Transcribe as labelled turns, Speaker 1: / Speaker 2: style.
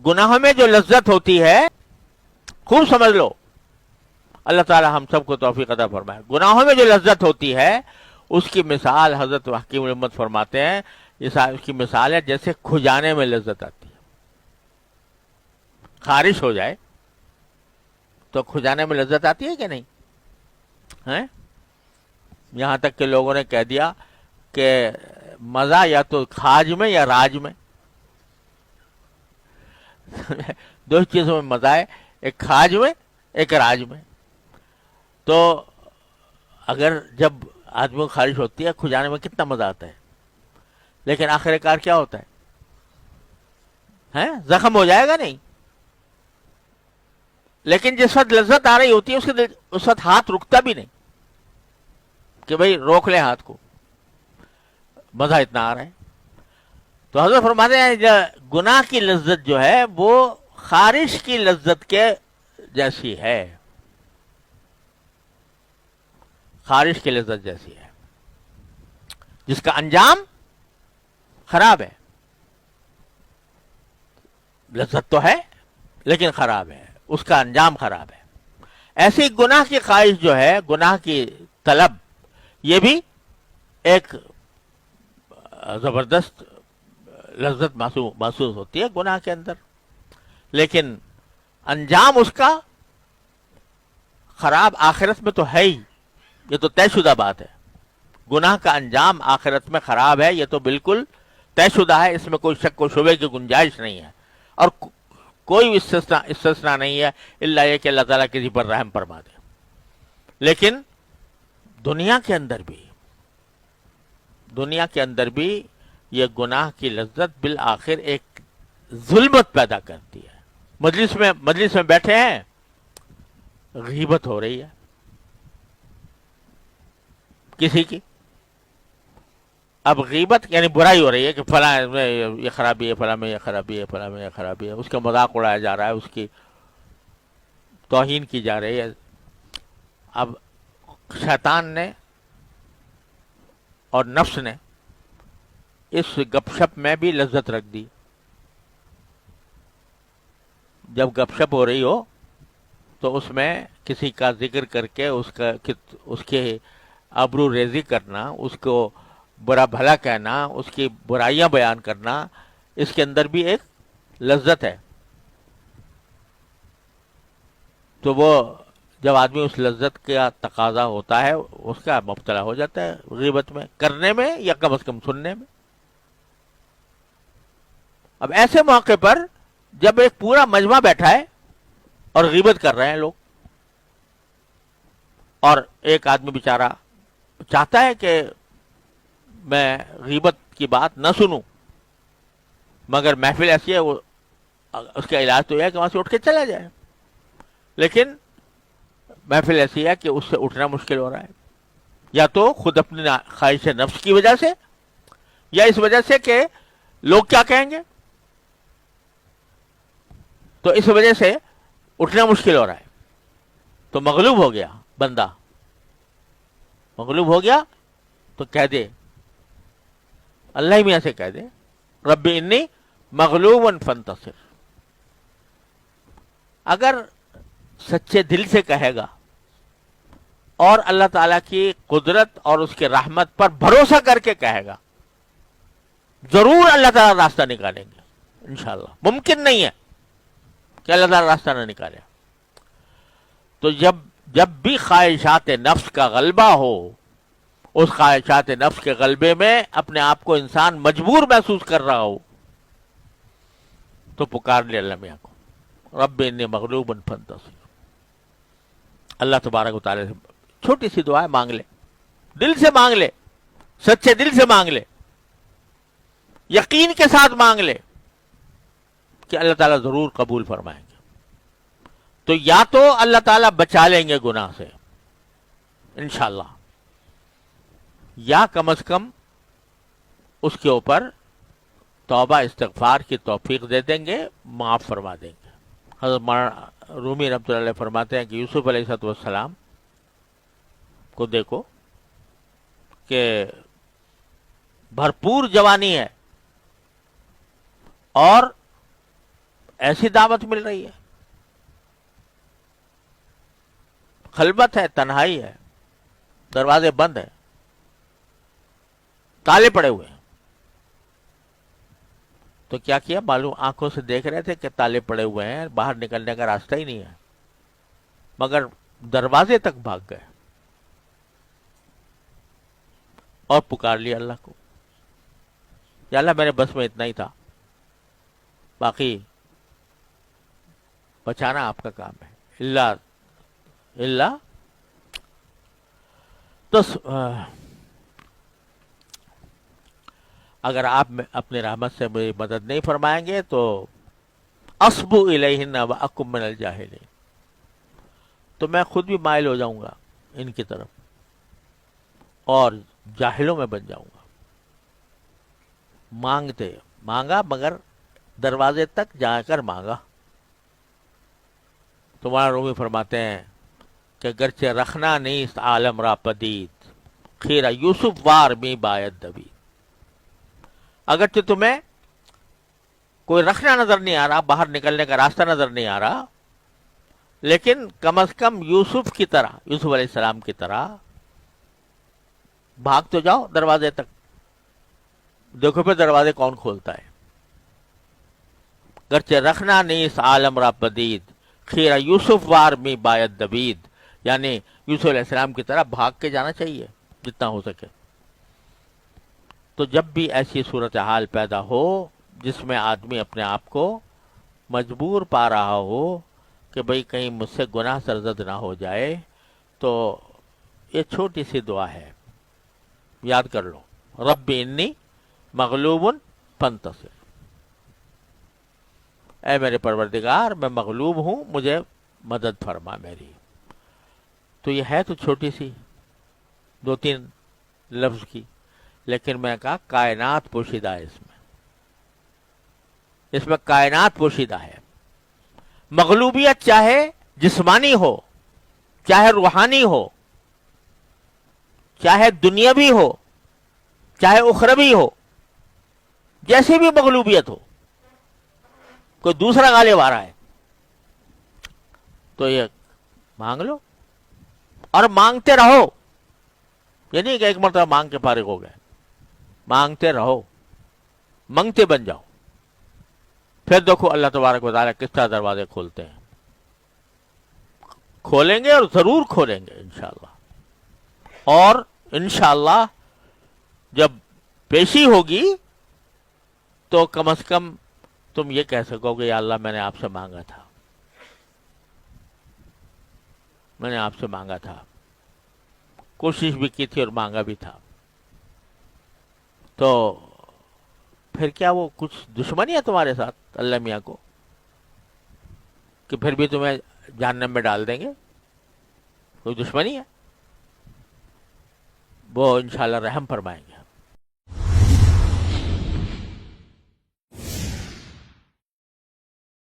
Speaker 1: गुनाहों में जो लज्जत होती है, खूब समझ लो, अल्लाह ताला हम सबको तौफीक अता फरमाए। गुनाहों में जो लज्जत होती है उसकी मिसाल हजरत हकीम उम्मत फरमाते हैं, उसकी मिसाल है जैसे खुजाने में लज्जत आती है। खारिश हो जाए तो खुजाने में लज्जत आती है कि नहीं है? यहां तक कि लोगों ने कह दिया कि मजा या तो खाज में या राज में दो चीजों में मजा है, एक खाज में एक राज में। तो अगर जब आदमी को खारिश होती है, खुजाने में कितना मजा आता है, लेकिन आखिरकार क्या होता है? जख्म हो जाएगा नहीं। लेकिन जिस वक्त लज्जत आ रही होती है उसके उस वक्त हाथ रुकता भी नहीं कि भाई रोक ले हाथ को, मजा इतना आ रहा है। तो हजरत फरमाते हैं गुनाह की लज्जत जो है वो खारिश की लज्जत के जैसी है, खारिश की लज्जत जैसी है, जिसका अंजाम खराब है। लज्जत तो है लेकिन खराब है, उसका अंजाम खराब है। ऐसी गुनाह की ख्वाहिश जो है, गुनाह की तलब, ये भी एक जबरदस्त लज्जत महसूस होती है गुनाह के अंदर, लेकिन अंजाम उसका खराब आखिरत में तो है ही। ये तो तयशुदा बात है, गुनाह का अंजाम आखिरत में खराब है, ये तो बिल्कुल तयशुदा है, इसमें कोई शक व शुबे की गुंजाइश नहीं है। और कोई इस्तिस्ना नहीं है इल्ला ये कि अल्लाह ताला किसी पर रहम फरमा दे। लेकिन दुनिया के अंदर भी ये गुनाह की लज्जत बिल आखिर एक जुल्मत पैदा करती है। मजलिस में बैठे हैं, गीबत हो रही है किसी की, अब गीबत यानी बुराई हो रही है कि फला में ये खराबी है, फला में ये खराबी है, फला में ये खराबी है, उसका मजाक उड़ाया जा रहा है, उसकी तौहीन की जा रही है। अब शैतान ने और नफ्स ने इस गपशप में भी लज्जत रख दी। जब गपशप हो रही हो तो उसमें किसी का जिक्र करके उसके आबरू रेजी करना, उसको बुरा भला कहना, उसकी बुराइयां बयान करना, इसके अंदर भी एक लज्जत है। तो वो जब आदमी उस लज्जत का तकाजा होता है उसका मुब्तला हो जाता है गीबत में, करने में या कम से कम सुनने में। अब ऐसे मौके पर जब एक पूरा मजमा बैठा है और गीबत कर रहे हैं लोग, और एक आदमी बेचारा चाहता है कि मैं गीबत की बात न सुनूं, मगर महफिल ऐसी है, वो उसका इलाज तो यह है कि वहां से उठ के चला जाए, लेकिन महफिल ऐसी है कि उससे उठना मुश्किल हो रहा है, या तो खुद अपनी ख्वाहिश नफ्स की वजह से, या इस वजह से कि लोग क्या कहेंगे, तो इस वजह से उठना मुश्किल हो रहा है। तो मगलूब हो गया बंदा, मगलूब हो गया तो कह दे, अल्लाह मियां से कह दे, रब्बी इन्नी मगलूबन फंतसिर। अगर सच्चे दिल से कहेगा और अल्लाह ताला की कुदरत और उसके रहमत पर भरोसा करके कहेगा, जरूर अल्लाह ताला रास्ता निकालेंगे इंशाअल्लाह। मुमकिन नहीं है कि अल्लाह ताला रास्ता ना निकाले। तो जब भी ख्वाहिशात नफ्स का गलबा हो, उस ख्वाहिशात नफ्स के गलबे में अपने आप को इंसान मजबूर महसूस कर रहा हो, तो पुकार ले अल्लाह मियां को, रब्बी इन्नी मगलूबन फंतसिर। अल्लाह तबारक व तआला से छोटी सी दुआ मांग ले, दिल से मांग ले, सच्चे दिल से मांग ले, यकीन के साथ मांग ले कि अल्लाह ताला जरूर कबूल फरमाएंगे। तो या तो अल्लाह ताला बचा लेंगे गुनाह से इंशाअल्लाह, या कम से कम उसके ऊपर तौबा इस्तिगफार की तौफीक दे देंगे, माफ फरमा देंगे। हज़रत मौलाना रूमी रहमतुल्लाह अलैह फरमाते हैं कि यूसुफ अलैहिस्सलाम को देखो कि भरपूर जवानी है और ایسی دعوت مل رہی ہے، خلوت ہے، تنہائی ہے، دروازے بند ہیں، تالے پڑے ہوئے ہیں. تو کیا کیا معلوم، آنکھوں سے دیکھ رہے تھے کہ تالے پڑے ہوئے ہیں، باہر نکلنے کا راستہ ہی نہیں ہے، مگر دروازے تک بھاگ گئے اور پکار لیا اللہ کو، یا اللہ میرے بس میں اتنا ہی تھا، باقی بچانا آپ کا کام ہے. اللہ اللہ تو اگر آپ اپنی رحمت سے میری مدد نہیں فرمائیں گے تو اصبو الیہن واکم من الجاہلین، تو میں خود بھی مائل ہو جاؤں گا ان کی طرف اور جاہلوں میں بن جاؤں گا. مانگا مگر دروازے تک جا کر مانگا. تمہارا رومی فرماتے ہیں کہ گرچہ رکھنا نہیں اس عالم را پدید، خیرہ یوسف وار می باید دوید. اگرچہ تمہیں کوئی رکھنا نظر نہیں آ رہا، باہر نکلنے کا راستہ نظر نہیں آ رہا، لیکن کم از کم یوسف کی طرح، یوسف علیہ السلام کی طرح بھاگ تو جاؤ دروازے تک. دیکھو پھر دروازے کون کھولتا ہے. گرچہ رکھنا نہیں اس عالم را پدید، خیرہ یوسف وار می باید دوید، یعنی یوسف علیہ السلام کی طرح بھاگ کے جانا چاہیے جتنا ہو سکے. تو جب بھی ایسی صورتحال پیدا ہو جس میں آدمی اپنے آپ کو مجبور پا رہا ہو کہ بھئی کہیں مجھ سے گناہ سرزد نہ ہو جائے، تو یہ چھوٹی سی دعا ہے، یاد کر لو، رب انی مغلوب فانتصر، اے میرے پروردگار میں مغلوب ہوں، مجھے مدد فرما میری. تو یہ ہے تو چھوٹی سی 2-3 لفظ کی، لیکن میں نے کہا کائنات پوشیدہ ہے اس میں کائنات پوشیدہ ہے. مغلوبیت چاہے جسمانی ہو، چاہے روحانی ہو، چاہے دنیاوی ہو، چاہے اخروی ہو، جیسی بھی مغلوبیت ہو، کوئی دوسرا غالب آ رہا ہے تو یہ مانگ لو اور مانگتے رہو. یہ نہیں کہ ایک مرتبہ مانگ کے فارغ ہو گئے، مانگتے رہو، منگتے بن جاؤ. پھر دیکھو اللہ تبارک و تعالیٰ کس طرح دروازے کھولتے ہیں. کھولیں گے اور ضرور کھولیں گے انشاءاللہ. اور انشاءاللہ جب پیشی ہوگی تو کم از کم تم یہ کہہ سکو کہ یا اللہ میں نے آپ سے مانگا تھا، میں نے آپ سے مانگا تھا، کوشش بھی کی تھی اور مانگا بھی تھا. تو پھر کیا وہ کچھ دشمنی ہے تمہارے ساتھ اللہ میاں کو کہ پھر بھی تمہیں جہنم میں ڈال دیں گے؟ کوئی دشمنی ہے؟ وہ انشاءاللہ رحم فرمائیں گے.